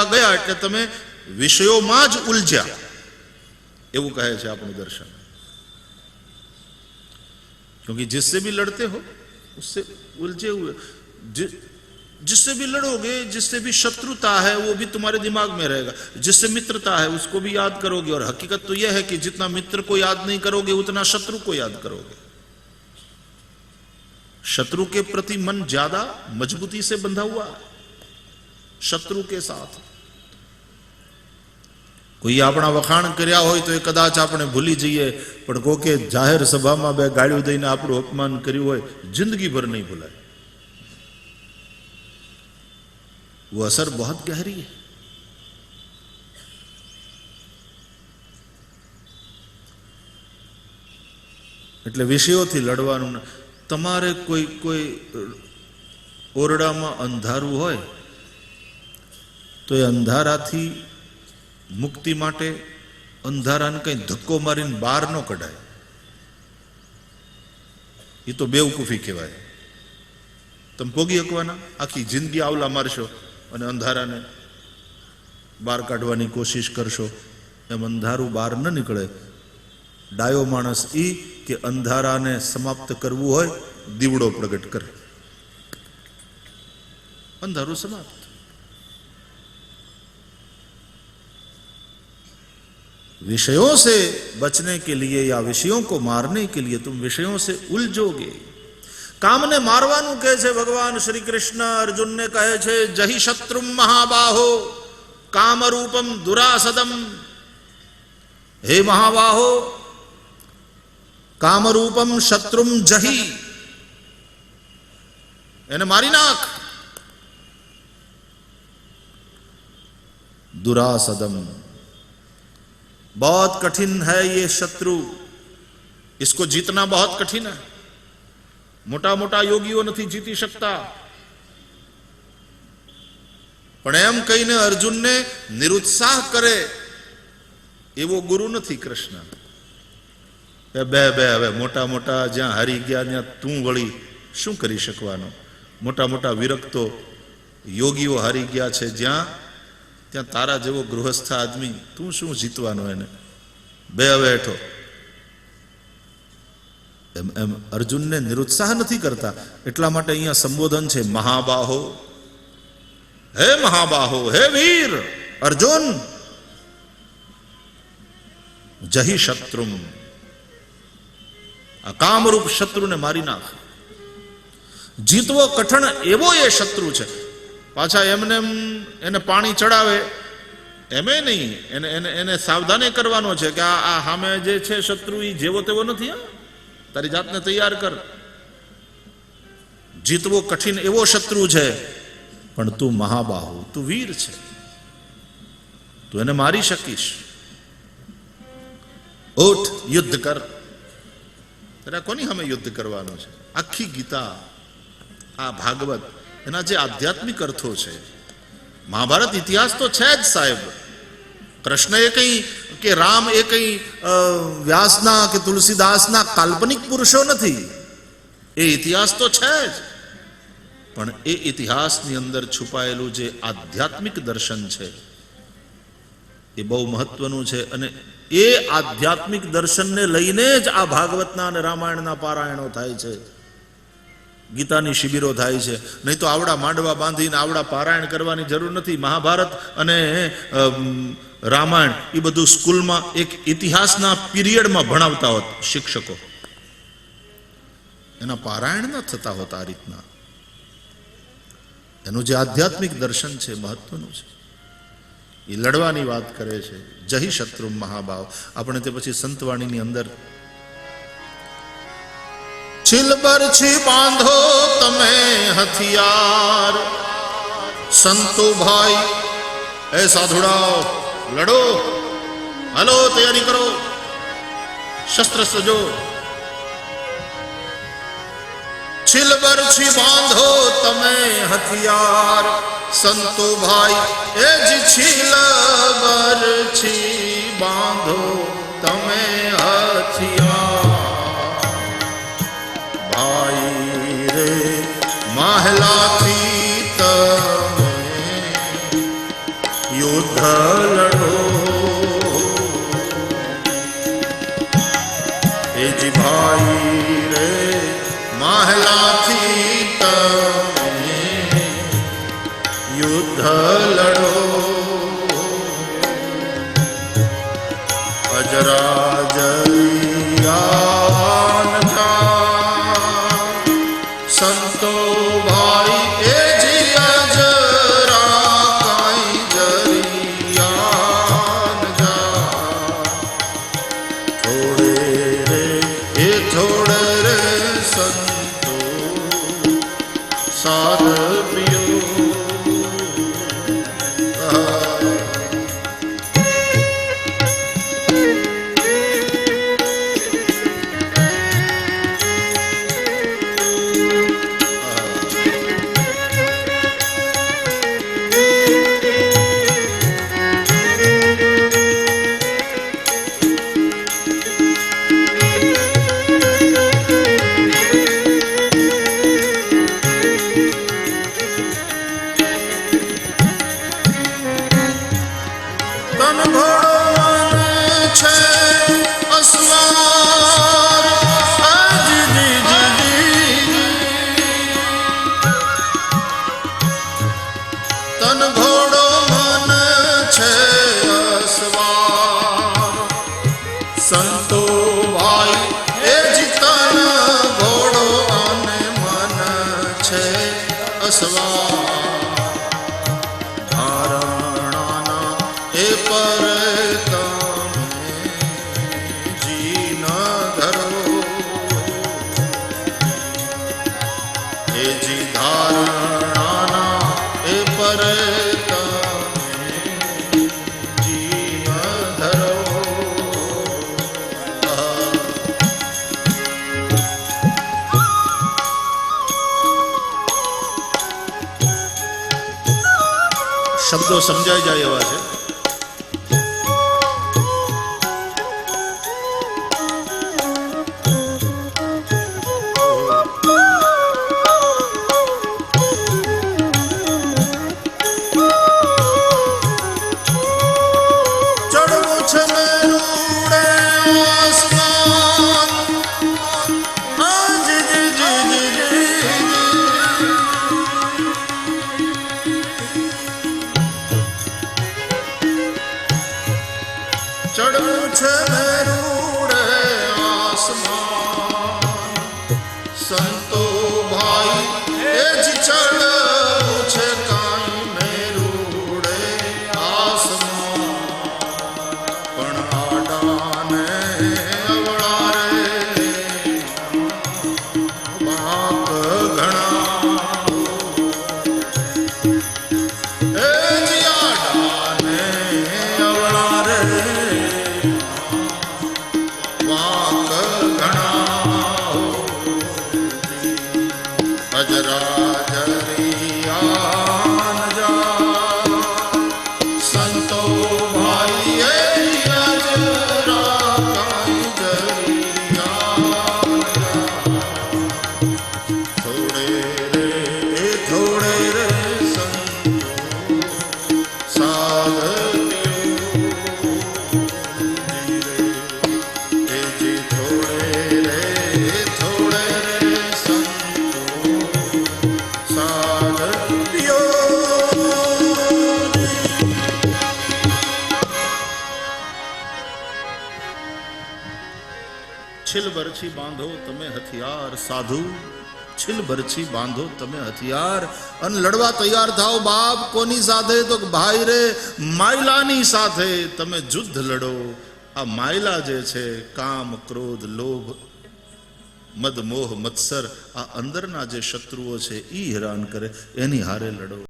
લડવા ગયા એટલે તમે વિષયોમાં જ ઉલઝ્યા, એવું કહે છે આપણું દર્શન. क्योंकि जिससे भी लड़ते हो उससे उलझे हुए, जिससे भी लड़ोगे, जिससे भी शत्रुता है वो भी तुम्हारे दिमाग में रहेगा, जिससे मित्रता है उसको भी याद करोगे. और हकीकत तो यह है कि जितना मित्र को याद नहीं करोगे उतना शत्रु को याद करोगे. शत्रु के प्रति मन ज्यादा मजबूती से बंधा हुआ है. शत्रु के साथ કોઈ આપણા વખાણ કર્યા હોય તો એ કદાચ આપણે ભૂલી જઈએ, પણ કોકે જાહેર સભામાં બે ગાળ્યું દઈને આપણું અપમાન કર્યું હોય જિંદગીભર નહીં ભૂલાય. वो असर बहुत गहरी है. એટલે વિષયોથી લડવાનું. તમારે કોઈ ઓરડામાં અંધારું હોય તો એ અંધારાથી મુક્તિ માટે અંધારાને કઈ ધક્કો મારીને બહાર ન કઢાય. એ તો બેવકૂફી કહેવાય. તમે પોગી શકવાના? આખી જિંદગી આવલા મારશો અને અંધારાને બહાર કાઢવાની કોશિશ કરશો, એમ અંધારું બહાર ન નીકળે. ડાયો માણસ એ કે અંધારાને સમાપ્ત કરવું હોય દીવડો પ્રગટ કરે, અંધારું સમાપ્ત. विषयों से बचने के लिए या विषयों को मारने के लिए तुम विषयों से उलझोगे. काम ने मारवानु कहे छे भगवान श्री कृष्ण. अर्जुन ने कहे छे जहि शत्रुम महाबाहो काम रूपम दुरासदम. हे महाबाहो, काम रूपम शत्रुम जहि, એને મારી નાખ. दुरासदम, बहुत कठिन है ये शत्रु, इसको जीतना बहुत कठिन है. मोटा मोटा योगीओ नहीं जीती सकता. पण एम कहीने अर्जुन ने निरुत्साह करे एवो गुरु नहीं कृष्ण. बे बे हवे मोटा मोटा ज्यां हारी गया त्यां तू वળી શું કરી શકવાનો? મોટા મોટા વિરક્તો યોગીઓ હારી ગયા છે જ્યાં, ત્યાં તારા જેવો ગૃહસ્થ આદમી તું શું જીતવાનો એને? બે હવે હેઠો. એમ અર્જુનને નિરુત્સાહ નથી કરતા. એટલા માટે અહીંયા સંબોધન છે મહાબાહો. હે મહાબાહો, હે વીર અર્જુન, જહી શત્રુમ, આ કામરૂપ શત્રુને મારી નાખ. જીતવો કઠણ એવો એ શત્રુ છે. પાછા એમને એને પાણી ચડાવે એમે નહીં, એને એને એને સાવધાને કરવાનો છે કે આ સામે જે છે શત્રુ એ જેવો તેવો નથી. તારી જાતને તૈયાર કર. જીતવો કઠિન એવો શત્રુ છે, પણ તું મહાબાહુ, તું વીર છે, તું એને મારી શકીશ. ઉઠ, યુદ્ધ કર. તારે કોની સામે યુદ્ધ કરવાનો છે? આખી ગીતા, આ ભાગવત, એના જે આધ્યાત્મિક અર્થો છે. મહાભારત ઇતિહાસ તો છે જ સાહેબ. કૃષ્ણ એ કઈ કે રામ એ કઈ વ્યાસના કે તુલસીદાસના કાલ્પનિક પુરુષો નથી. એ ઇતિહાસ તો છે જ, પણ એ ઇતિહાસની અંદર છુપાયેલું જે આધ્યાત્મિક દર્શન છે એ બહુ મહત્વનું છે. અને એ આધ્યાત્મિક દર્શનને લઈને જ આ ભાગવતના અને રામાયણના પારાયણો થાય છે, ગીતાની શિબિરો થાય છે. નહીં તો આવડા માંડવા બાંધીને આવડા પારાયણ કરવાની જરૂર નથી. મહાભારત અને રામાયણ એ બધું સ્કૂલમાં એક ઇતિહાસના પીરિયડમાં ભણાવતા હોત શિક્ષકો, એના પારાયણ ન થતા હોત આ રીતના. એનું જે આધ્યાત્મિક દર્શન છે મહત્વનું છે. એ લડવાની વાત કરે છે. જહી શત્રુ મહાભાવ. આપણે તે પછી સંતવાણીની અંદર छिल बरछी बांधो तमे हथियार, संतो भाई ए साधुड़ाओ लड़ो, हलो तैयारी करो, शस्त्र सजो. छिल बरछी बांधो तमे हथियार, संतो भाई ए जी छिल बरछी बांधो तमे हथियार. भाई रे महला थी तमे યુદ્ધ લડો એ જી ભાઈ રે મહલાથી તમે યુદ્ધ લડો અજરાજરિયાન સંતો ભાઈ એ જી અજરા કાઈ જરિયાન થોડે રે એ થોડે રે સંતો સાધ પ્રિયો તન ઘોડો છે અસવાર તન ઘોડો મન છે અસવાર સંતો ભાઈ એ જ તન ઘોડો અને મન છે અસવાર એ પર તમે જી ન ધરો એ જી ધારણાના એ પર તમે જી ન ધરો શબ્દો સમજાઈ જાય એવા છે. ચડવું છે મેરુડે આસમાન સંતો ભાઈ એ જ ચડવું છે કાંઈ મેરુડે આસમાન પણ આડાને અવળા રે બાપ ઘણા એ જ આડાને અવળા રે અજરાજરિયાન સંતો ભાઈ એ અજરા કાઈ જરિયાન થોડે રે સંતો સાધ छिल बरछी बांधो तमे हथियार साधु छिल बरछी बांधो तमे हथियार अन लड़वा तैयार थाओ बाप कोनी साथे तो भाई रे मायलानी साथे तमे युद्ध लड़ो आ मायला जे छे काम क्रोध लोभ मद मोह मत्सर आ अंदरना जे शत्रुओ छे ई हैरान करे एनी हारे लड़ो.